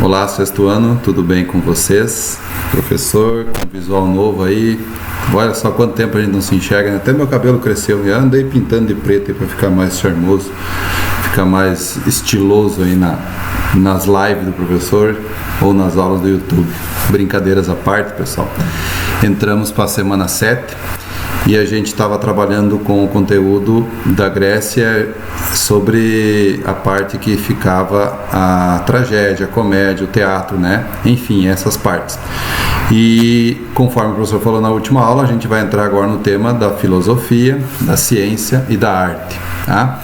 Olá, sexto ano, tudo bem com vocês? Professor, com visual novo aí. Olha só quanto tempo a gente não se enxerga, né? Até meu cabelo cresceu, já andei pintando de preto para ficar mais charmoso, ficar mais estiloso aí nas lives do professor ou nas aulas do YouTube. Brincadeiras à parte, pessoal. Entramos para a semana 7 e a gente estava trabalhando com o conteúdo da Grécia sobre a parte que ficava a tragédia, a comédia, o teatro, né? Enfim, essas partes. E conforme o professor falou na última aula, a gente vai entrar agora no tema da filosofia, da ciência e da arte, tá?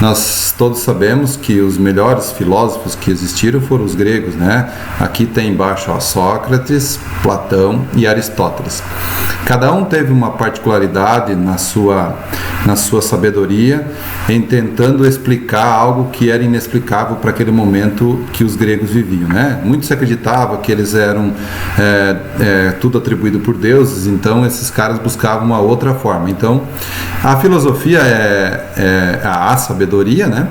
Nós todos sabemos que os melhores filósofos que existiram foram os gregos, né? Aqui tem embaixo Sócrates, Platão e Aristóteles. Cada um teve uma particularidade na sua sabedoria em tentando explicar algo que era inexplicável para aquele momento que os gregos viviam, né? Muito se acreditava que eles eram tudo atribuído por deuses, então esses caras buscavam uma outra forma. Então, a filosofia a sabedoria, né?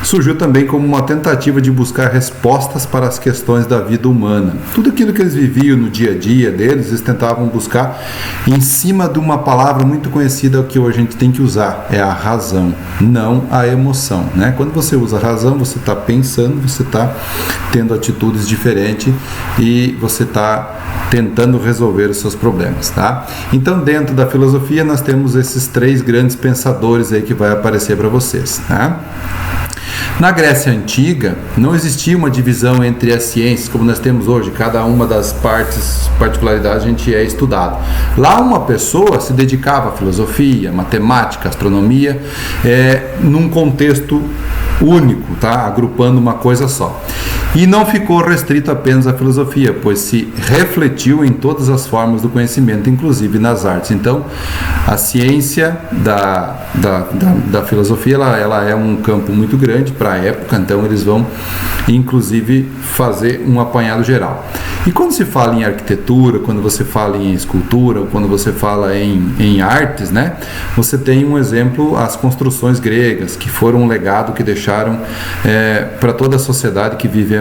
Surgiu também como uma tentativa de buscar respostas para as questões da vida humana. Tudo aquilo que eles viviam no dia a dia deles, eles tentavam buscar em cima de uma palavra muito conhecida que hoje a gente tem que usar, é a razão, não a emoção, né? Quando você usa a razão, você está pensando, você está tendo atitudes diferentes e você está tentando resolver os seus problemas, tá? Então, dentro da filosofia, nós temos esses três grandes pensadores aí que vai aparecer para vocês, tá? Na Grécia Antiga, não existia uma divisão entre as ciências, como nós temos hoje, cada uma das particularidades a gente é estudado. Lá uma pessoa se dedicava à filosofia, matemática, astronomia, num contexto único, tá? Agrupando uma coisa só. E não ficou restrito apenas à filosofia, pois se refletiu em todas as formas do conhecimento, inclusive nas artes. Então, a ciência da filosofia ela é um campo muito grande para a época, então eles vão, inclusive, fazer um apanhado geral. E quando se fala em arquitetura, quando você fala em escultura, quando você fala em artes, né, você tem um exemplo, as construções gregas, que foram um legado que deixaram para toda a sociedade que vive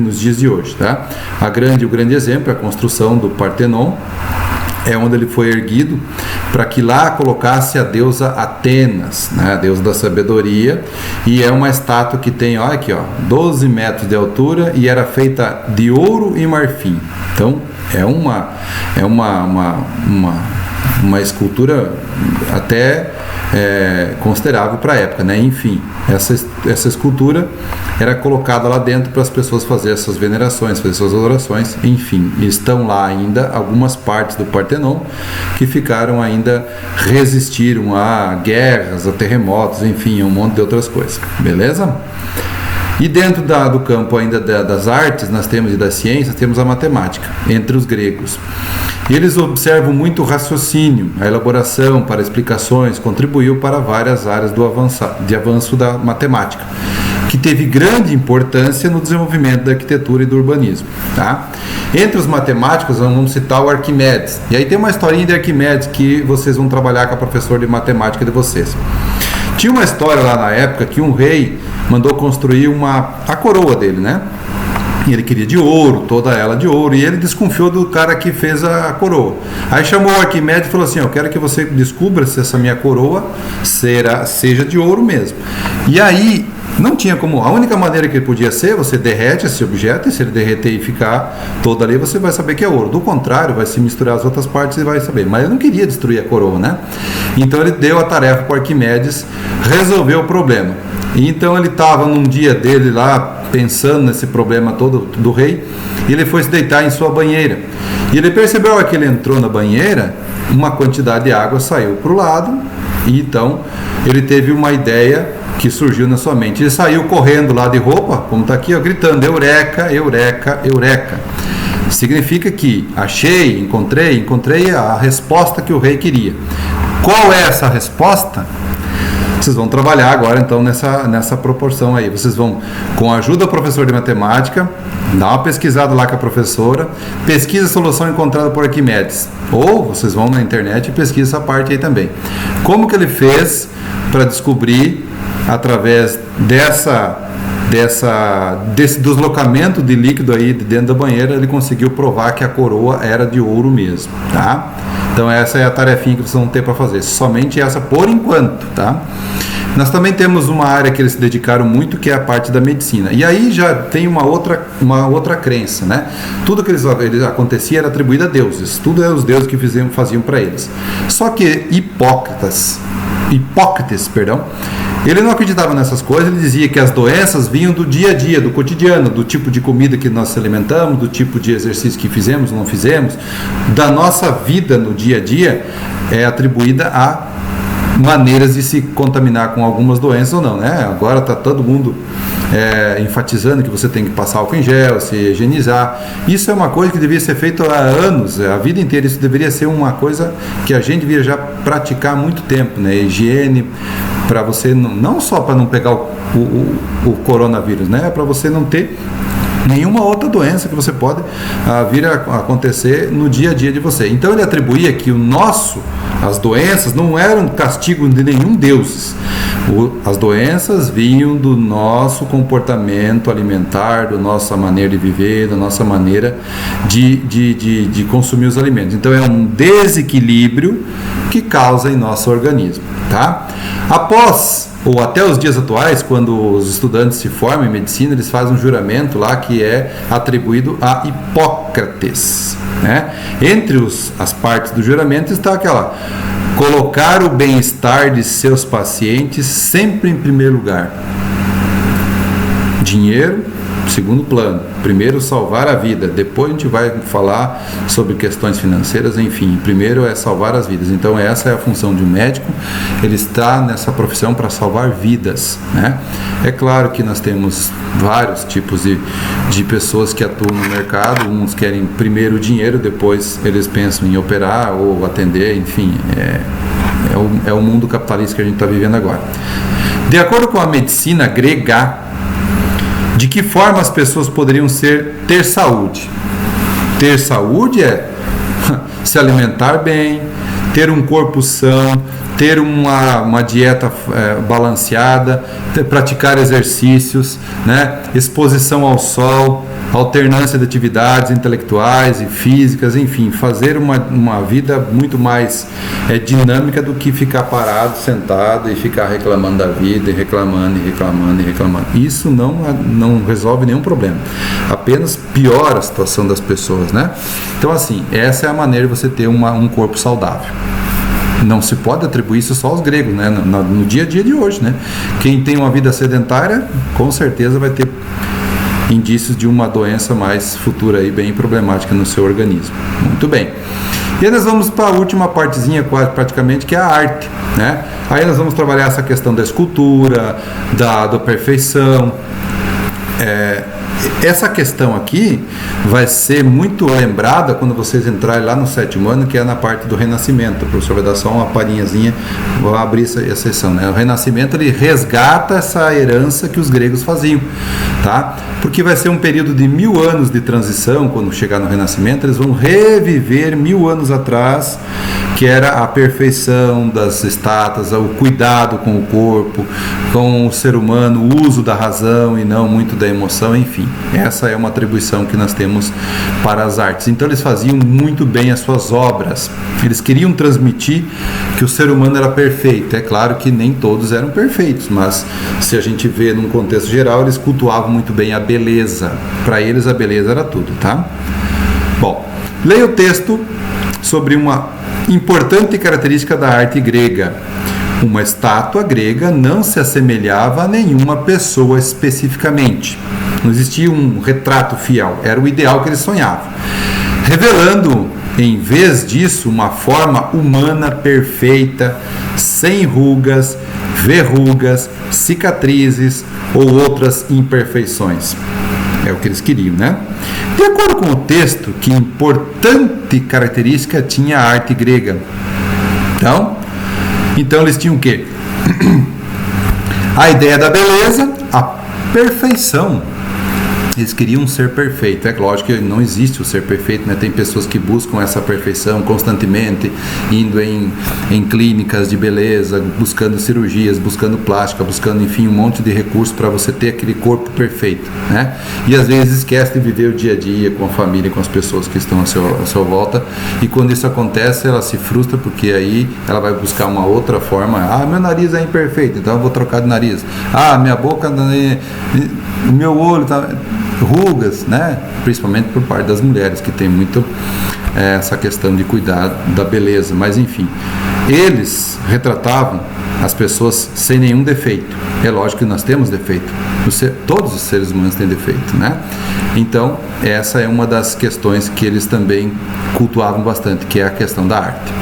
nos dias de hoje, tá? O grande exemplo é a construção do Partenon, onde ele foi erguido para que lá colocasse a deusa Atenas, né, a deusa da sabedoria, e é uma estátua que tem, olha aqui, 12 metros de altura e era feita de ouro e marfim. Então é uma escultura até considerável para a época, né? Enfim, essa escultura era colocada lá dentro para as pessoas fazerem essas venerações, fazer suas adorações, enfim, estão lá ainda algumas partes do Partenon que resistiram a guerras, a terremotos, enfim, um monte de outras coisas, beleza? E dentro do campo ainda das artes, nós temos, e das ciências, temos a matemática, entre os gregos. E eles observam muito o raciocínio, a elaboração para explicações, contribuiu para várias áreas de avanço da matemática, que teve grande importância no desenvolvimento da arquitetura e do urbanismo, tá? Entre os matemáticos, vamos citar o Arquimedes. E aí tem uma historinha de Arquimedes que vocês vão trabalhar com a professora de matemática de vocês. Tinha uma história lá na época que um rei mandou construir a coroa dele, né? E ele queria de ouro, toda ela de ouro, e ele desconfiou do cara que fez a coroa. Aí chamou o Arquimedes e falou assim: eu quero que você descubra se essa minha coroa seja de ouro mesmo. E aí não tinha como, a única maneira que ele podia ser, você derrete esse objeto, e se ele derreter e ficar todo ali, você vai saber que é ouro. Do contrário, vai se misturar as outras partes e vai saber. Mas ele não queria destruir a coroa, né? Então ele deu a tarefa para o Arquimedes resolver o problema. E então ele estava num dia dele lá, pensando nesse problema todo do rei, e ele foi se deitar em sua banheira. E ele percebeu que ele entrou na banheira, uma quantidade de água saiu para o lado, e então ele teve uma ideia que surgiu na sua mente. Ele saiu correndo lá de roupa, como está aqui, gritando: eureka, eureka, eureka. Significa que encontrei a resposta que o rei queria. Qual é essa resposta? Vocês vão trabalhar agora então nessa proporção aí. Vocês vão, com a ajuda do professor de matemática, dar uma pesquisada lá com a professora, pesquisa a solução encontrada por Arquimedes, ou vocês vão na internet e pesquisam essa parte aí também. Como que ele fez para descobrir, através desse deslocamento de líquido aí de dentro da banheira, ele conseguiu provar que a coroa era de ouro mesmo, tá? Então essa é a tarefinha que vocês vão ter para fazer, somente essa por enquanto, tá? Nós também temos uma área que eles se dedicaram muito, que é a parte da medicina. E aí já tem uma outra crença, né? Tudo que eles acontecia era atribuído a deuses. Tudo eram os deuses que faziam para eles. Só que Hipócrates, ele não acreditava nessas coisas. Ele dizia que as doenças vinham do dia a dia, do cotidiano, do tipo de comida que nós se alimentamos, do tipo de exercício que fizemos ou não fizemos, da nossa vida no dia a dia, é atribuída a maneiras de se contaminar com algumas doenças ou não, né? Agora está todo mundo enfatizando que você tem que passar álcool em gel, se higienizar. Isso é uma coisa que deveria ser feita há anos, a vida inteira. Isso deveria ser uma coisa que a gente devia já praticar há muito tempo, né? Higiene, para você não só para não pegar o coronavírus, né? Para você não ter nenhuma outra doença que você pode vir a acontecer no dia a dia de você. Então ele atribuía que as doenças não eram castigo de nenhum deus. As doenças vinham do nosso comportamento alimentar, da nossa maneira de viver, da nossa maneira de consumir os alimentos. Então é um desequilíbrio que causa em nosso organismo, tá? Após ou até os dias atuais, quando os estudantes se formam em medicina, eles fazem um juramento lá que é atribuído a Hipócrates, né? Entre as partes do juramento está aquela: colocar o bem-estar de seus pacientes sempre em primeiro lugar. Dinheiro, segundo plano. Primeiro salvar a vida, depois a gente vai falar sobre questões financeiras, enfim. Primeiro é salvar as vidas. Então essa é a função de um médico. Ele está nessa profissão para salvar vidas, né? É claro que nós temos vários tipos de pessoas que atuam no mercado. Uns querem primeiro o dinheiro, depois eles pensam em operar ou atender, enfim. É o mundo capitalista que a gente está vivendo agora. De acordo com a medicina grega, de que forma as pessoas poderiam ter saúde? Ter saúde é se alimentar bem, ter um corpo são, ter uma dieta balanceada, praticar exercícios, né? Exposição ao sol, alternância de atividades intelectuais e físicas, enfim, fazer uma vida muito mais dinâmica do que ficar parado, sentado e ficar reclamando da vida, e reclamando. Isso não resolve nenhum problema, apenas piora a situação das pessoas, né? Então, assim, essa é a maneira de você ter um corpo saudável. Não se pode atribuir isso só aos gregos, né? No dia a dia de hoje, né? Quem tem uma vida sedentária, com certeza vai ter indícios de uma doença mais futura aí, bem problemática no seu organismo. Muito bem. E aí nós vamos para a última partezinha, quase praticamente, que é a arte, né? Aí nós vamos trabalhar essa questão da escultura, da perfeição. Essa questão aqui vai ser muito lembrada quando vocês entrarem lá no 7º ano, que é na parte do Renascimento. O professor vai dar só uma palhinhazinha, vou abrir essa sessão, né? O Renascimento, ele resgata essa herança que os gregos faziam, tá? Porque vai ser um período de 1000 anos de transição. Quando chegar no Renascimento, eles vão reviver 1000 anos atrás, que era a perfeição das estátuas, o cuidado com o corpo, com o ser humano, o uso da razão e não muito da emoção, enfim. Essa é uma atribuição que nós temos para as artes. Então eles faziam muito bem as suas obras. Eles queriam transmitir que o ser humano era perfeito. É claro que nem todos eram perfeitos, mas se a gente vê num contexto geral, eles cultuavam muito bem a beleza. Para eles a beleza era tudo, tá? Bom, leia o texto sobre uma importante característica da arte grega. Uma estátua grega não se assemelhava a nenhuma pessoa especificamente. Não existia um retrato fiel, era o ideal que eles sonhavam, revelando, em vez disso, uma forma humana perfeita, sem rugas, verrugas, cicatrizes ou outras imperfeições. É o que eles queriam, né? De acordo com o texto, que importante característica tinha a arte grega? Então eles tinham o quê? A ideia da beleza, a perfeição. Eles queriam ser perfeito. É lógico que não existe o ser perfeito, né? Tem pessoas que buscam essa perfeição constantemente, indo em clínicas de beleza, buscando cirurgias, buscando plástica, buscando, enfim, um monte de recursos para você ter aquele corpo perfeito, né? E às vezes esquece de viver o dia a dia com a família, com as pessoas que estão à sua volta. E quando isso acontece, ela se frustra, porque aí ela vai buscar uma outra forma. Ah, meu nariz é imperfeito, então eu vou trocar de nariz. Ah, minha boca, o meu olho tá... rugas, né? Principalmente por parte das mulheres, que tem muito essa questão de cuidar da beleza. Mas enfim, eles retratavam as pessoas sem nenhum defeito. É lógico que nós temos defeito, todos os seres humanos têm defeito, né? Então essa é uma das questões que eles também cultuavam bastante, que é a questão da arte.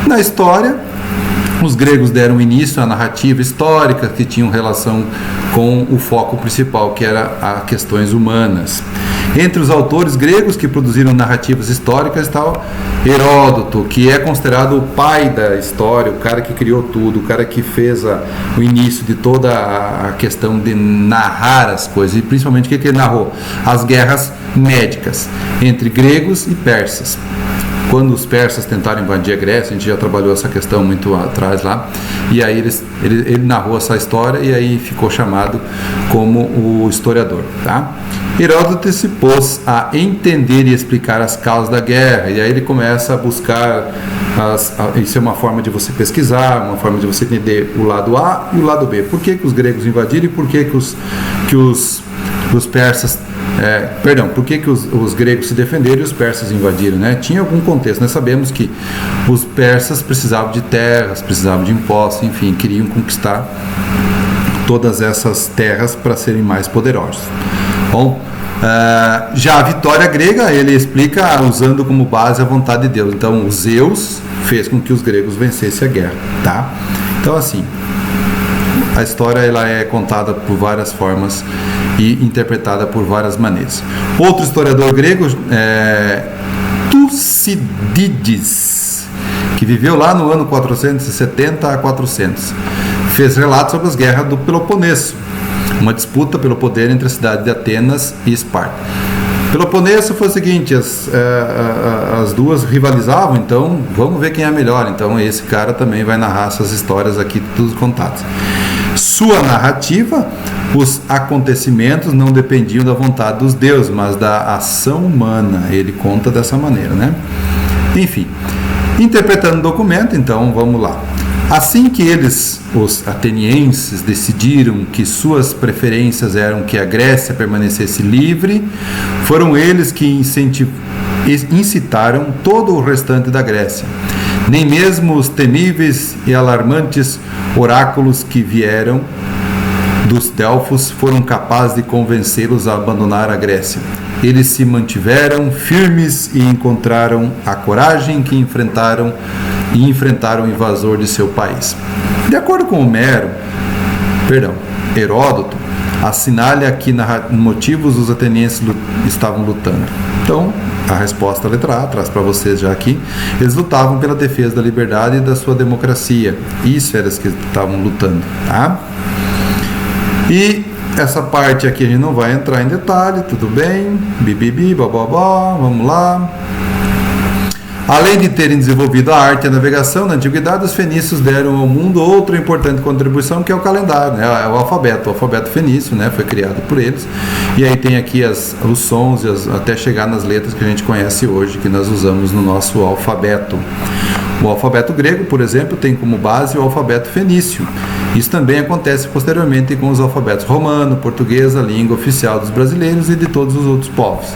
Na história, os gregos deram início à narrativa histórica que tinham relação com o foco principal, que era as questões humanas. Entre os autores gregos que produziram narrativas históricas está Heródoto, que é considerado o pai da história, o cara que criou tudo, o cara que fez o início de toda a questão de narrar as coisas. E principalmente o que ele narrou? As guerras médicas entre gregos e persas. Quando os persas tentaram invadir a Grécia, a gente já trabalhou essa questão muito atrás lá, e aí ele narrou essa história e aí ficou chamado como o historiador, tá? Heródoto se pôs a entender e explicar as causas da guerra, e aí ele começa a buscar, isso é uma forma de você pesquisar, uma forma de você entender o lado A e o lado B. Por que os gregos invadiram e por que os persas... por que os gregos se defenderam e os persas invadiram, né? Tinha algum contexto. Nós sabemos que os persas precisavam de terras, precisavam de impostos, enfim, queriam conquistar todas essas terras para serem mais poderosos. Bom, já a vitória grega, ele explica usando como base a vontade de Deus. Então, o Zeus fez com que os gregos vencessem a guerra, tá? Então, assim, a história ela é contada por várias formas e interpretada por várias maneiras. Outro historiador grego, Tucídides, que viveu lá no ano 470 a 400, fez relatos sobre as guerras do Peloponeso, uma disputa pelo poder entre a cidade de Atenas e Esparta. Peloponeso foi o seguinte, as duas rivalizavam, então vamos ver quem é melhor. Então esse cara também vai narrar essas histórias aqui, tudo contadas. Sua narrativa, os acontecimentos não dependiam da vontade dos deuses, mas da ação humana. Ele conta dessa maneira, né? Enfim, interpretando o documento, então vamos lá. Assim que eles, os atenienses, decidiram que suas preferências eram que a Grécia permanecesse livre, foram eles que incitaram todo o restante da Grécia. Nem mesmo os temíveis e alarmantes oráculos que vieram dos Delfos foram capazes de convencê-los a abandonar a Grécia. Eles se mantiveram firmes e encontraram a coragem que enfrentaram o invasor de seu país. De acordo com Heródoto, assinala que motivos os atenienses estavam lutando. Então, a resposta letra A traz para vocês já aqui. Eles lutavam pela defesa da liberdade e da sua democracia. Isso era que estavam lutando, tá? E essa parte aqui a gente não vai entrar em detalhe, tudo bem? Bibibi, bababá, vamos lá. Além de terem desenvolvido a arte e a navegação na antiguidade, os fenícios deram ao mundo outra importante contribuição, que é o calendário, né? É o alfabeto. O alfabeto fenício, né? Foi criado por eles. E aí tem aqui os sons até chegar nas letras que a gente conhece hoje, que nós usamos no nosso alfabeto. O alfabeto grego, por exemplo, tem como base o alfabeto fenício. Isso também acontece posteriormente com os alfabetos romano, português, a língua oficial dos brasileiros e de todos os outros povos.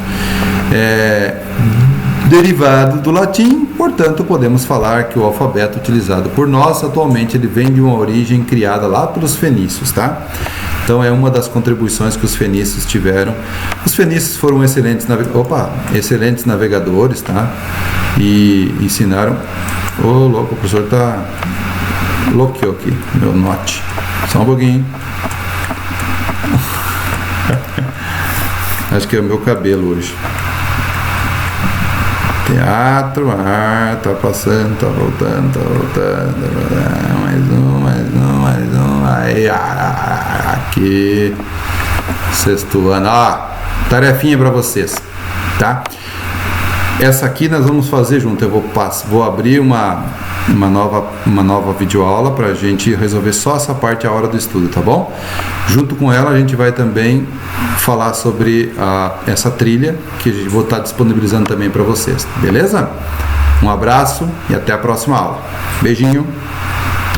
Derivado do latim, portanto, podemos falar que o alfabeto utilizado por nós atualmente ele vem de uma origem criada lá pelos fenícios, tá? Então é uma das contribuições que os fenícios tiveram. Os fenícios foram excelentes navegadores, tá? E ensinaram. Ô, louco, o professor tá louco aqui, meu note. Só um pouquinho. Acho que é o meu cabelo hoje. Teatro, ar, tá passando, tá voltando, mais um, aí, aqui, sexto ano, tarefinha para vocês, tá? Essa aqui nós vamos fazer junto. Eu vou abrir uma nova videoaula para a gente resolver só essa parte, a hora do estudo, tá bom? Junto com ela a gente vai também falar sobre essa trilha que eu vou estar disponibilizando também para vocês, beleza? Um abraço e até a próxima aula. Beijinho!